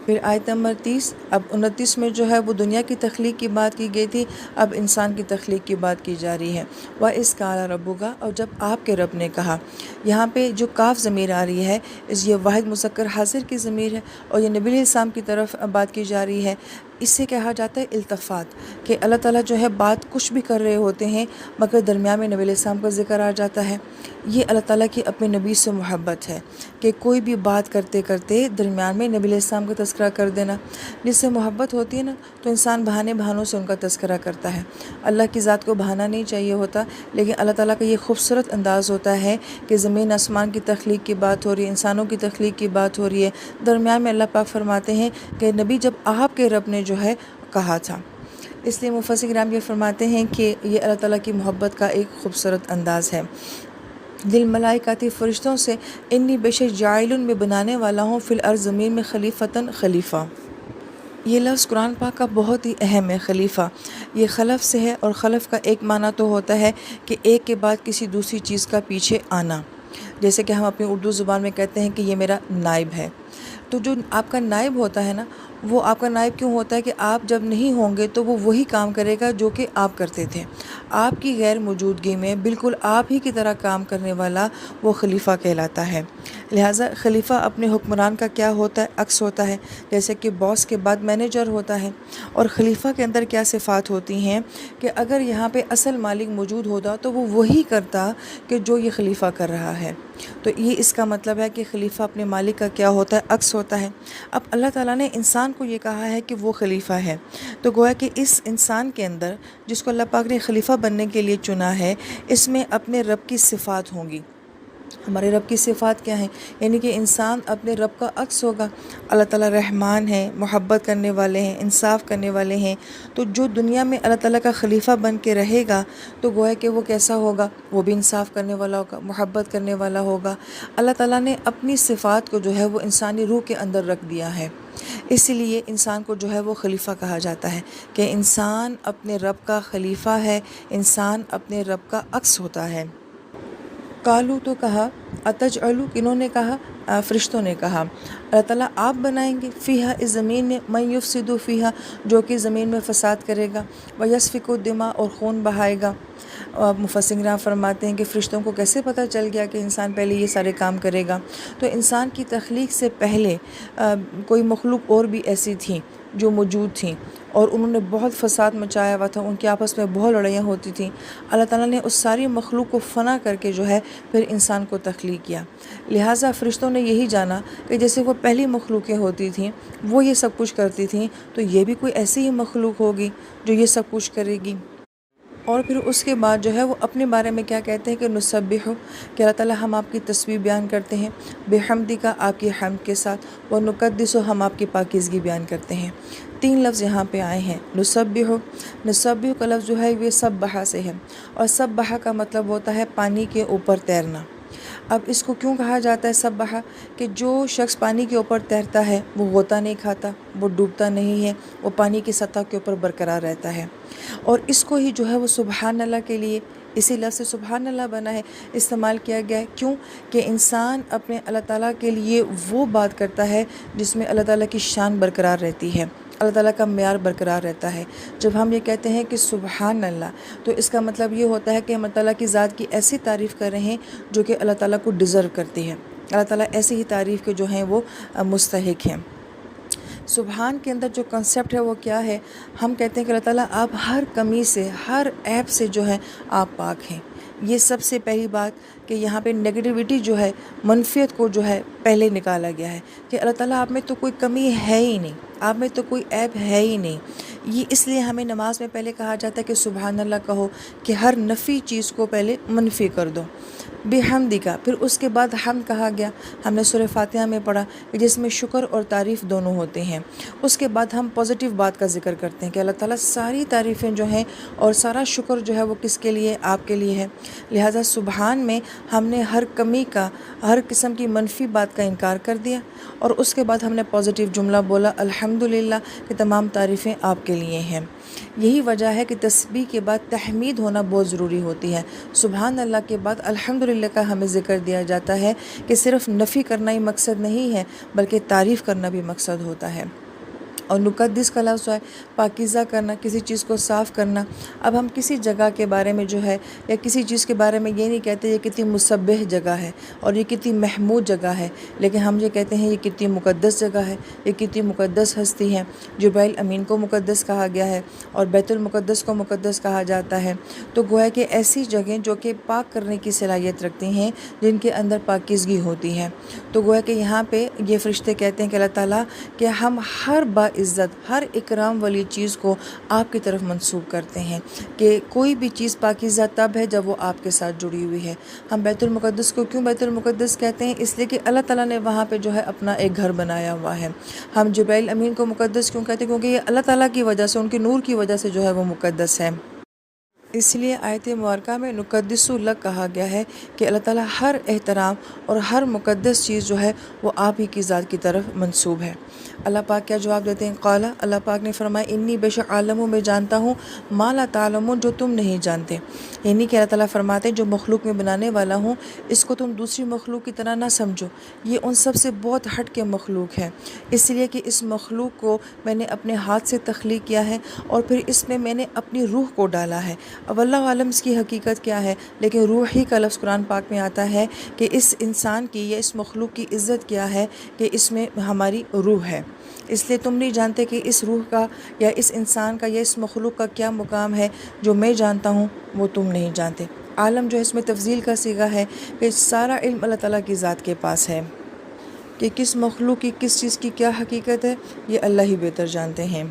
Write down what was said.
پھر آیت نمبر 30 اب 29 میں جو ہے وہ دنیا کی تخلیق کی بات کی گئی تھی، اب انسان کی تخلیق کی بات کی جا رہی ہے۔ وَإِذْ قَالَ رَبُّكَ، اور جب آپ کے رب نے کہا، یہاں پہ جو کاف ضمیر آ رہی ہے یہ واحد مذکر حاضر کی ضمیر ہے، اور یہ نبی علیہ السلام کی طرف بات کی جا رہی ہے۔ اس سے کہا جاتا ہے التفات، کہ اللہ تعالیٰ جو ہے بات کچھ بھی کر رہے ہوتے ہیں مگر درمیان میں نبی علیہ السلام کا ذکر آ جاتا ہے۔ یہ اللہ تعالیٰ کی اپنے نبی سے محبت ہے کہ کوئی بھی بات کرتے کرتے درمیان میں نبی علیہ السلام کا تذکرہ کر دینا۔ جس سے محبت ہوتی ہے نا تو انسان بہانوں سے ان کا تذکرہ کرتا ہے۔ اللہ کی ذات کو بہانہ نہیں چاہیے ہوتا، لیکن اللہ تعالیٰ کا یہ خوبصورت انداز ہوتا ہے کہ زمین آسمان کی تخلیق کی بات ہو رہی ہے، انسانوں کی تخلیق کی بات ہو رہی ہے، درمیان میں اللہ پاک فرماتے ہیں کہ نبی جب آپ کے رب نے جو ہے کہا تھا۔ اس لیے مفسرین کرام یہ فرماتے ہیں کہ یہ اللہ تعالیٰ کی محبت کا ایک خوبصورت انداز ہے۔ دل ملائکاتی فرشتوں سے انی بے شک جاعلن میں بنانے والا ہوں فی الارض زمین میں خلیفتاً خلیفہ۔ یہ لفظ قرآن پاک کا بہت ہی اہم ہے، خلیفہ۔ یہ خلف سے ہے، اور خلف کا ایک معنی تو ہوتا ہے کہ ایک کے بعد کسی دوسری چیز کا پیچھے آنا، جیسے کہ ہم اپنی اردو زبان میں کہتے ہیں کہ یہ میرا نائب ہے۔ تو جو آپ کا نائب ہوتا ہے نا، وہ آپ کا نائب کیوں ہوتا ہے کہ آپ جب نہیں ہوں گے تو وہ وہی کام کرے گا جو کہ آپ کرتے تھے۔ آپ کی غیر موجودگی میں بالکل آپ ہی کی طرح کام کرنے والا وہ خلیفہ کہلاتا ہے۔ لہٰذا خلیفہ اپنے حکمران کا کیا ہوتا ہے؟ عکس ہوتا ہے، جیسے کہ باس کے بعد مینیجر ہوتا ہے۔ اور خلیفہ کے اندر کیا صفات ہوتی ہیں کہ اگر یہاں پہ اصل مالک موجود ہوتا تو وہ وہی کرتا کہ جو یہ خلیفہ کر رہا ہے۔ تو یہ اس کا مطلب ہے کہ خلیفہ اپنے مالک کا کیا ہوتا ہے؟ عکس ہوتا ہے۔ اب اللہ تعالیٰ نے انسان کو یہ کہا ہے کہ وہ خلیفہ ہے، تو گویا کہ اس انسان کے اندر جس کو اللہ پاک نے خلیفہ بننے کے لیے چنا ہے، اس میں اپنے رب کی صفات ہوں گی۔ ہمارے رب کی صفات کیا ہیں؟ یعنی کہ انسان اپنے رب کا عکس ہوگا۔ اللہ تعالیٰ رحمان ہیں، محبت کرنے والے ہیں، انصاف کرنے والے ہیں۔ تو جو دنیا میں اللہ تعالیٰ کا خلیفہ بن کے رہے گا تو گویا کہ وہ کیسا ہوگا؟ وہ بھی انصاف کرنے والا ہوگا، محبت کرنے والا ہوگا۔ اللہ تعالیٰ نے اپنی صفات کو جو ہے وہ انسانی روح کے اندر رکھ دیا ہے، اسی لیے انسان کو جو ہے وہ خلیفہ کہا جاتا ہے کہ انسان اپنے رب کا خلیفہ ہے، انسان اپنے رب کا عکس ہوتا ہے۔ قالو تو کہا، اتجعلو کنہوں نے کہا؟ فرشتوں نے کہا، اللہ تعالیٰ آپ بنائیں گے فیہا اس زمین میں من یفسد فیہا جو کہ زمین میں فساد کرے گا، ویسفک الدماء اور خون بہائے گا۔ مفسرین کرام فرماتے ہیں کہ فرشتوں کو کیسے پتہ چل گیا کہ انسان پہلے یہ سارے کام کرے گا؟ تو انسان کی تخلیق سے پہلے کوئی مخلوق اور بھی ایسی تھیں جو موجود تھیں، اور انہوں نے بہت فساد مچایا ہوا تھا، ان کے آپس میں بہت لڑائیاں ہوتی تھیں۔ اللہ تعالیٰ نے اس ساری مخلوق کو فنا کر کے جو ہے پھر انسان کو تخلیق کیا۔ لہٰذا فرشتوں نے یہی جانا کہ جیسے وہ پہلی مخلوقیں ہوتی تھیں وہ یہ سب کچھ کرتی تھیں، تو یہ بھی کوئی ایسی ہی مخلوق ہوگی جو یہ سب کچھ کرے گی۔ اور پھر اس کے بعد جو ہے وہ اپنے بارے میں کیا کہتے ہیں کہ نسبح، کہ اللہ تعالیٰ ہم آپ کی تسبیح بیان کرتے ہیں، بحمدک آپ کی حمد کے ساتھ، ونقدس ہم آپ کی پاکیزگی بیان کرتے ہیں۔ تین لفظ یہاں پہ آئے ہیں، نسبح۔ نسبح کا لفظ جو ہے یہ سبحہ سے ہے، اور سبحہ کا مطلب ہوتا ہے پانی کے اوپر تیرنا۔ اب اس کو کیوں کہا جاتا ہے سبحہ؟ کہ جو شخص پانی کے اوپر تیرتا ہے وہ غوطہ نہیں کھاتا، وہ ڈوبتا نہیں ہے، وہ پانی کی سطح کے اوپر برقرار رہتا ہے۔ اور اس کو ہی جو ہے وہ سبحان اللہ کے لیے، اسی لفظ سے سبحان اللہ بنا ہے، استعمال کیا گیا ہے۔ کیوں؟ کہ انسان اپنے اللہ تعالیٰ کے لیے وہ بات کرتا ہے جس میں اللہ تعالیٰ کی شان برقرار رہتی ہے، اللہ تعالیٰ کا معیار برقرار رہتا ہے۔ جب ہم یہ کہتے ہیں کہ سبحان اللہ تو اس کا مطلب یہ ہوتا ہے کہ ہم اللہ تعالیٰ کی ذات کی ایسی تعریف کر رہے ہیں جو کہ اللہ تعالیٰ کو ڈیزرو کرتی ہے، اللہ تعالیٰ ایسی ہی تعریف کے جو ہیں وہ مستحق ہیں۔ سبحان کے اندر جو کنسیپٹ ہے وہ کیا ہے؟ ہم کہتے ہیں کہ اللہ تعالیٰ آپ ہر کمی سے، ہر عیب سے جو ہے آپ پاک ہیں۔ یہ سب سے پہلی بات کہ یہاں پہ نیگیٹیوٹی جو ہے، منفیت کو جو ہے پہلے نکالا گیا ہے کہ اللہ تعالیٰ آپ میں تو کوئی کمی ہے ہی نہیں، آپ میں تو کوئی عیب ہے ہی نہیں۔ یہ اس لیے ہمیں نماز میں پہلے کہا جاتا ہے کہ سبحان اللہ کہو، کہ ہر نفی چیز کو پہلے منفی کر دو۔ بحمدکا، پھر اس کے بعد حمد کہا گیا، ہم نے سورہ فاتحہ میں پڑھا کہ جس میں شکر اور تعریف دونوں ہوتے ہیں۔ اس کے بعد ہم پازیٹیو بات کا ذکر کرتے ہیں کہ اللہ تعالیٰ ساری تعریفیں جو ہیں اور سارا شکر جو ہے وہ کس کے لیے؟ آپ کے لیے ہے۔ لہٰذا سبحان میں ہم نے ہر کمی کا، ہر قسم کی منفی بات کا انکار کر دیا، اور اس کے بعد ہم نے پازیٹیو جملہ بولا الحمدللہ کہ تمام تعریفیں آپ کے لیے ہیں۔ یہی وجہ ہے کہ تسبیح کے بعد تحمید ہونا بہت ضروری ہوتی ہے۔ سبحان اللہ کے بعد الحمدللہ کا ہمیں ذکر دیا جاتا ہے کہ صرف نفی کرنا ہی مقصد نہیں ہے بلکہ تعریف کرنا بھی مقصد ہوتا ہے۔ اور نقدس کا لفظ ہے پاکیزہ کرنا، کسی چیز کو صاف کرنا۔ اب ہم کسی جگہ کے بارے میں جو ہے یا کسی چیز کے بارے میں یہ نہیں کہتے یہ کتنی مسبح جگہ ہے اور یہ کتنی محمود جگہ ہے، لیکن ہم یہ کہتے ہیں یہ کتنی مقدس جگہ ہے، یہ کتنی مقدس ہستی ہے۔ جبرائیل امین کو مقدس کہا گیا ہے اور بیت المقدس کو مقدس کہا جاتا ہے۔ تو گویا کہ ایسی جگہیں جو کہ پاک کرنے کی صلاحیت رکھتی ہیں، جن کے اندر پاکیزگی ہوتی ہے، تو گویا کہ یہاں پہ یہ فرشتے کہتے ہیں کہ اللہ تعالیٰ کہ ہم ہر باعزت، ہر اکرام والی چیز کو آپ کی طرف منسوب کرتے ہیں، کہ کوئی بھی چیز پاکیزہ تب ہے جب وہ آپ کے ساتھ جڑی ہوئی ہے۔ ہم بیت المقدس کو کیوں بیت المقدس کہتے ہیں؟ اس لیے کہ اللہ تعالیٰ نے وہاں پہ جو ہے اپنا ایک گھر بنایا ہوا ہے۔ ہم جبرائیل امین کو مقدس کیوں کہتے ہیں؟ کیونکہ یہ اللہ تعالیٰ کی وجہ سے، ان کے نور کی وجہ سے جو ہے وہ مقدس ہے۔ اس لیے آیت مبارکہ میں نقدس لک کہا گیا ہے کہ اللہ تعالیٰ ہر احترام اور ہر مقدس چیز جو ہے وہ آپ ہی کی ذات کی طرف منسوب ہے۔ اللہ پاک کیا جواب دیتے ہیں؟ قال، اللہ پاک نے فرمایا انی بے شک عالم، میں جانتا ہوں، ما لا تعلمون، جو تم نہیں جانتے۔ یعنی کہ اللہ تعالیٰ فرماتے ہیں جو مخلوق میں بنانے والا ہوں اس کو تم دوسری مخلوق کی طرح نہ سمجھو، یہ ان سب سے بہت ہٹ کے مخلوق ہے، اس لیے کہ اس مخلوق کو میں نے اپنے ہاتھ سے تخلیق کیا ہے اور پھر اس میں نے اپنی روح کو ڈالا ہے۔ اب اللہ عالم اس کی حقیقت کیا ہے، لیکن روح ہی کا لفظ قرآن پاک میں آتا ہے کہ اس انسان کی یا اس مخلوق کی عزت کیا ہے کہ اس میں ہماری روح ہے۔ اس لیے تم نہیں جانتے کہ اس روح کا یا اس انسان کا یا اس مخلوق کا کیا مقام ہے، جو میں جانتا ہوں وہ تم نہیں جانتے۔ عالم جو ہے اس میں تفضیل کا صیغہ ہے کہ سارا علم اللہ تعالیٰ کی ذات کے پاس ہے، کہ کس مخلوق کی کس چیز کی کیا حقیقت ہے یہ اللہ ہی بہتر جانتے ہیں۔